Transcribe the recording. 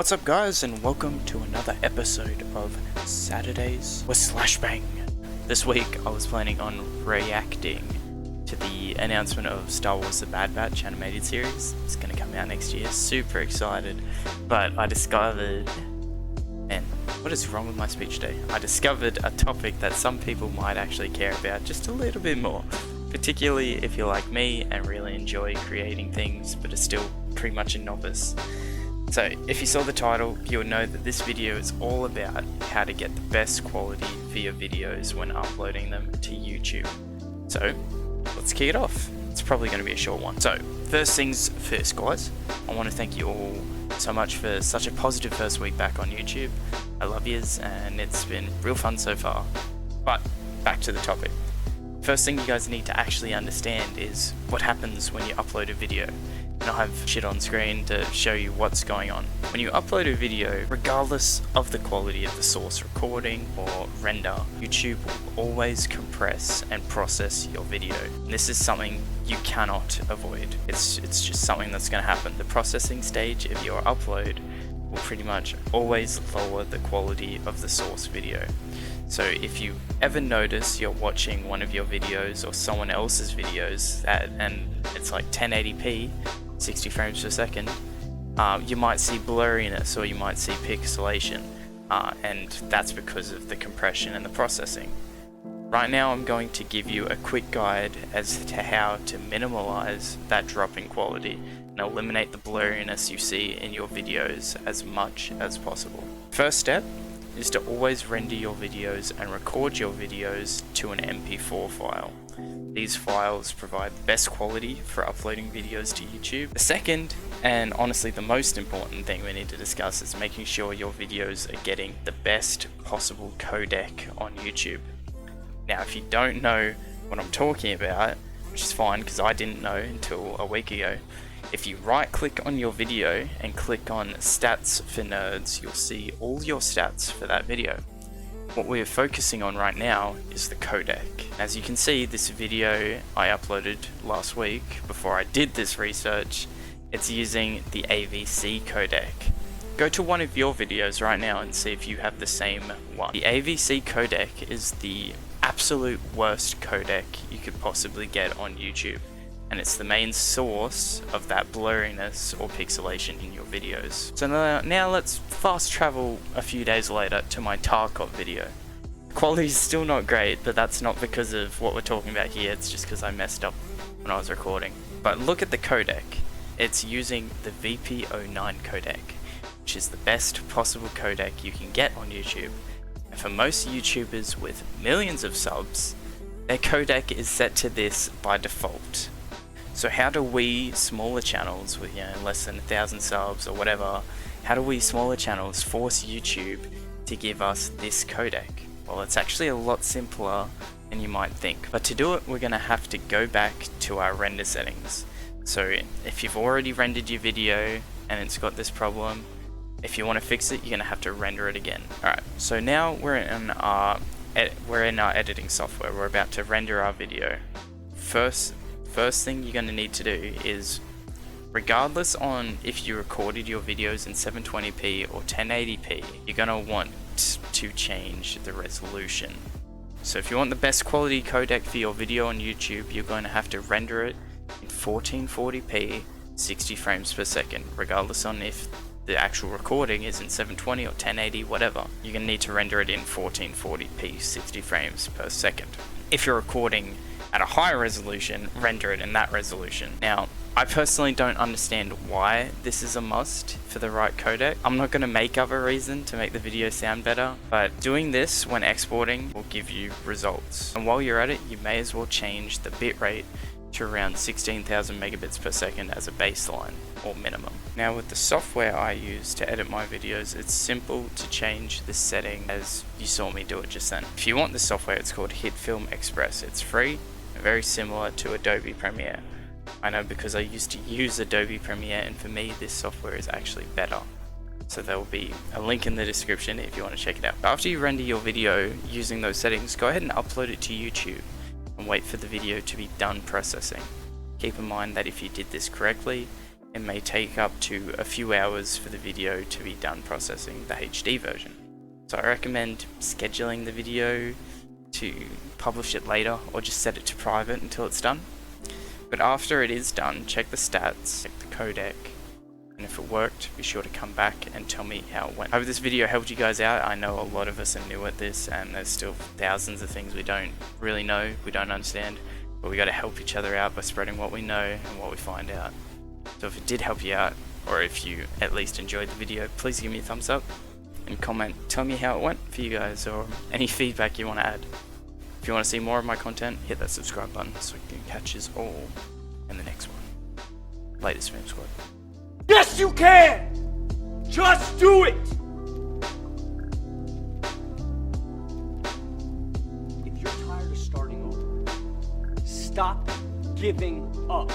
What's up guys, and welcome to another episode of Saturdays with Slashbang. This week I was planning on reacting to the announcement of Star Wars The Bad Batch animated series. It's going to come out next year, super excited. But I discovered, man, what is wrong with my speech today? I discovered a topic that some people might actually care about just a little bit more. Particularly if you're like me and really enjoy creating things but are still pretty much a novice. So if you saw the title, you'll know that this video is all about how to get the best quality for your videos when uploading them to YouTube. So let's kick it off. It's probably going to be a short one. So first things first guys, I want to thank you all so much for such a positive first week back on YouTube. I love yous and it's been real fun so far. But back to the topic. First thing you guys need to actually understand is what happens when you upload a video. And I'll have shit on screen to show you what's going on. When you upload a video, regardless of the quality of the source recording or render, YouTube will always compress and process your video. And this is something you cannot avoid. It's just something that's going to happen. The processing stage of your upload will pretty much always lower the quality of the source video. So if you ever notice you're watching one of your videos or someone else's videos and it's like 1080p, 60 frames per second, you might see blurriness or you might see pixelation, and that's because of the compression and the processing. Right now I'm going to give you a quick guide as to how to minimize that drop in quality and eliminate the blurriness you see in your videos as much as possible. First step is to always render your videos and record your videos to an MP4 file. These files provide the best quality for uploading videos to YouTube. The second, and honestly the most important thing we need to discuss, is making sure your videos are getting the best possible codec on YouTube. Now if you don't know what I'm talking about, which is fine because I didn't know until a week ago, if you right click on your video and click on Stats for Nerds, you'll see all your stats for that video. What we're focusing on right now is the codec. As you can see, this video I uploaded last week before I did this research, it's using the AVC codec. Go to one of your videos right now and see if you have the same one. The AVC codec is the absolute worst codec you could possibly get on YouTube. And it's the main source of that blurriness or pixelation in your videos. So now let's fast travel a few days later to my Tarkov video. The quality is still not great, but that's not because of what we're talking about here, it's just because I messed up when I was recording. But look at the codec. It's using the VP09 codec, which is the best possible codec you can get on YouTube. And for most YouTubers with millions of subs, their codec is set to this by default. So how do we smaller channels with less than 1,000 subs or whatever, how do we smaller channels force YouTube to give us this codec? Well, it's actually a lot simpler than you might think. But to do it, we're going to have to go back to our render settings. So if you've already rendered your video and it's got this problem, if you want to fix it, you're going to have to render it again. Alright, so now we're in our editing software. We're about to render our video. First thing you're going to need to do is, regardless on if you recorded your videos in 720p or 1080p, you're going to want to change the resolution. So if you want the best quality codec for your video on YouTube, you're going to have to render it in 1440p 60 frames per second, regardless on if the actual recording is in 720 or 1080, whatever. You're going to need to render it in 1440p 60 frames per second. If you're recording at a higher resolution, render it in that resolution. Now, I personally don't understand why this is a must for the right codec. I'm not going to make up a reason to make the video sound better, but doing this when exporting will give you results. And while you're at it, you may as well change the bitrate to around 16,000 megabits per second as a baseline or minimum. Now with the software I use to edit my videos, it's simple to change this setting as you saw me do it just then. If you want this software, it's called HitFilm Express. It's free, very similar to Adobe Premiere. I know because I used to use Adobe Premiere, and for me this software is actually better. So there will be a link in the description if you want to check it out. After you render your video using those settings, go ahead and upload it to YouTube and wait for the video to be done processing. Keep in mind that if you did this correctly, it may take up to a few hours for the video to be done processing the HD version. So I recommend scheduling the video to publish it later, or just set it to private until it's done. But after it is done, check the stats, check the codec, and if it worked, be sure to come back and tell me how it went. I hope this video helped you guys out. I know a lot of us are new at this, and there's still thousands of things we don't really know, we don't understand, but we got to help each other out by spreading what we know and what we find out. So if it did help you out, or if you at least enjoyed the video, please give me a thumbs up and comment, tell me how it went for you guys, or any feedback you want to add. If you want to see more of my content, hit that subscribe button so you can catch us all in the next one. Later, Spam Squad. Yes, you can! Just do it! If you're tired of starting over, stop giving up.